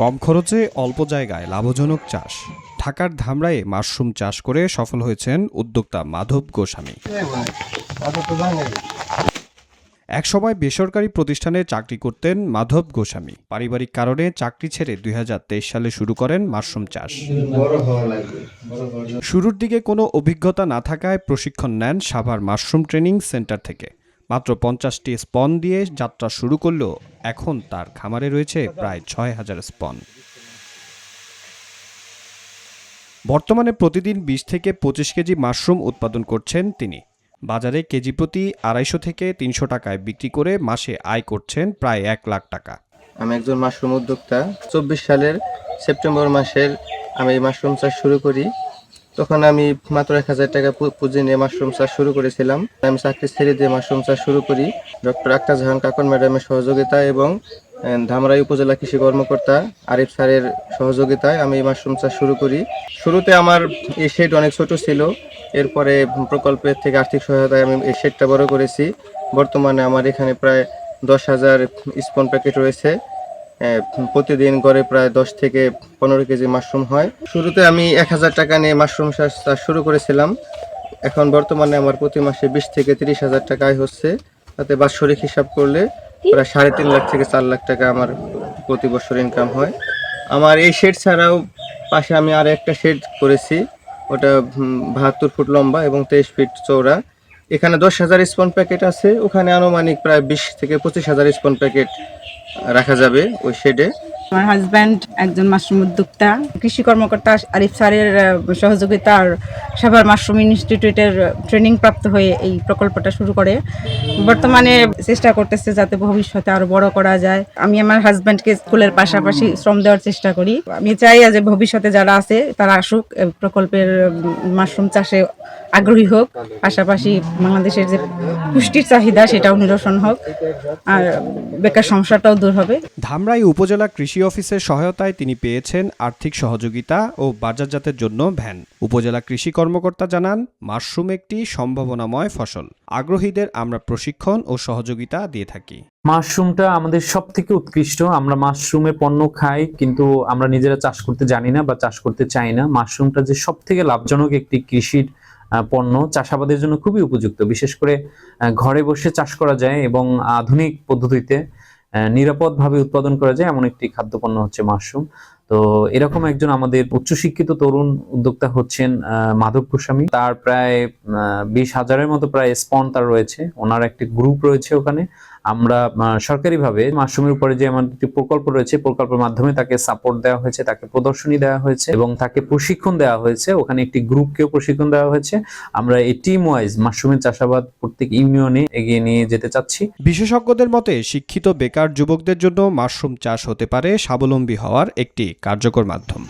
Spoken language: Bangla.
কম খরচে অল্প জায়গায় লাভজনক চাষ। ঢাকার ধামরাইয়ে মাশরুম চাষ করে সফল হয়েছেন উদ্যোক্তা মাধব গোস্বামী। একসময় বেসরকারি প্রতিষ্ঠানে চাকরি করতেন মাধব গোস্বামী। পারিবারিক কারণে চাকরি ছেড়ে ২০২৩ সালে শুরু করেন মাশরুম চাষ। শুরুর দিকে কোনো অভিজ্ঞতা না থাকায় প্রশিক্ষণ নেন সাভার মাশরুম ট্রেনিং সেন্টার থেকে। মাত্র ৫০টি স্পন দিয়ে যাত্রা শুরু করলেও এখন তার খামারে রয়েছে প্রায় ৬,০০০ স্পন। বর্তমানে প্রতিদিন ২০ থেকে ২৫ কেজি মাশরুম উৎপাদন করছেন তিনি। বাজারে কেজি প্রতি ২৫০ থেকে ৩০০ টাকায় বিক্রি করে মাসে আয় করছেন প্রায় ১ লাখ টাকা। আমি একজন মাশরুম উদ্যোক্তা। ২৪ সালের সেপ্টেম্বর মাসের আমি মাশরুম চাষ শুরু করি। তখন আমি মাত্র ১,০০০ টাকা পুঁজি নিয়ে মাশরুম চাষ শুরু করেছিলাম। আমি চাকরি ছেড়ে দিয়ে মাশরুম চাষ শুরু করি ডক্টর আক্তার জাহান কাকন ম্যাডামের সহযোগিতায় এবং ধামরাই উপজেলা কৃষি কর্মকর্তা আরিফ স্যারের সহযোগিতায় আমি মাশরুম চাষ শুরু করি। শুরুতে আমার এই শেড অনেক ছোট ছিল। এরপরে প্রকল্পের থেকে আর্থিক সহায়তায় আমি এই শেডটা বড় করেছি। বর্তমানে আমার এখানে প্রায় ১০,০০০ স্পন প্যাকেট রয়েছে। প্রতিদিন গড়ে প্রায় ১০ থেকে ১৫ কেজি মাশরুম হয়। শুরুতে আমি ১,০০০ টাকা নিয়ে মাশরুম চাষ শুরু করেছিলাম। এখন বর্তমানে আমার প্রতি মাসে ২০ থেকে ৩০,০০০ টাকা আয় হচ্ছে। তাতে বাৎসরিক হিসাব করলে প্রায় ৩.৫ লাখ থেকে ৪ লাখ টাকা আমার প্রতি বছর ইনকাম হয়। আমার এই শেড ছাড়াও পাশে আমি আর একটা শেড করেছি। ওটা ৭২ ফুট লম্বা এবং ২৩ ফিট চওড়া। এখানে ১০,০০০ স্পন প্যাকেট আছে। ওখানে আনুমানিক প্রায় ২০ থেকে ২৫,০০০ স্পন প্যাকেট রাখা যাবে ওই শেডে। আমার হাজব্যান্ড একজন মাশরুম উদ্যোক্তা। কৃষি কর্মকর্তা আরিফ স্যারের সহযোগিতা আর সাভার মাশরুম ইনস্টিটিউটের ট্রেনিং প্রাপ্ত হয়ে এই প্রকল্পটা শুরু করে। বর্তমানে চেষ্টা করতেছে যাতে ভবিষ্যতে আরো বড় করা যায়। আমি আমার হাজব্যান্ডকে স্কুলের পাশাপাশি শ্রম দেওয়ার চেষ্টা করি। আমি চাই যে ভবিষ্যতে যারা আছে তারা আসুক, প্রকল্পের মাশরুম চাষে আগ্রহী হোক, পাশাপাশি বাংলাদেশের যে পুষ্টির চাহিদা সেটাও নিরসন হোক আর বেকার সমস্যাটাও দূর হবে। ধামরাই উপজেলা কৃষি অফিসের সহায়তায় তিনি পেয়েছেন আর্থিক সহযোগিতা ও বাজারজাতের জন্য ভ্যান। উপজেলা কৃষি কর্মকর্তা জানান, মাশরুম একটি সম্ভাবনাময় ফসল। আগ্রহীদের আমরা প্রশিক্ষণ ও সহযোগিতা দিয়ে থাকি। মাশরুমটা আমাদের সব থেকে উৎকৃষ্ট। আমরা মাশরুমের পণ্য খাই, কিন্তু আমরা নিজেরা চাষ করতে জানি না বা চাষ করতে চাই না। মাশরুমটা যে সব থেকে লাভজনক একটি কৃষির পণ্য, চাষাবাদের জন্য খুবই উপযুক্ত। বিশেষ করে ঘরে বসে চাষ করা যায় এবং আধুনিক পদ্ধতিতে নিরাপদভাবে উৎপাদন করা যায় এমন একটি খাদ্যপণ্য হচ্ছে মাশরুম। তো এরকম একজন আমাদের উচ্চশিক্ষিত তরুণ উদ্যোক্তা হচ্ছেন মাধব গোস্বামী। তার প্রায় ২০,০০০-এর মতো প্রায় স্পন তার রয়েছে। ওনার একটি গ্রুপ রয়েছে ওখানে। আমরা সরকারিভাবে মাশরুমের উপরে যে আমাদের একটি প্রকল্প রয়েছে, প্রকল্পের মাধ্যমে তাকে সাপোর্ট দেওয়া হয়েছে, তাকে প্রদর্শনী দেওয়া হয়েছে এবং তাকে প্রশিক্ষণ দেওয়া হয়েছে। ওখানে একটি গ্রুপকেও প্রশিক্ষণ দেওয়া হয়েছে। আমরা এই টিম ওয়াইজ মাশরুমের চাষাবাদ প্রত্যেক ইউনিয়নে এগিয়ে নিয়ে যেতে চাচ্ছি। বিশেষজ্ঞদের মতে শিক্ষিত বেকার যুবকদের জন্য মাশরুম চাষ হতে পারে স্বাবলম্বী হওয়ার একটি কার্যকর মাধ্যম।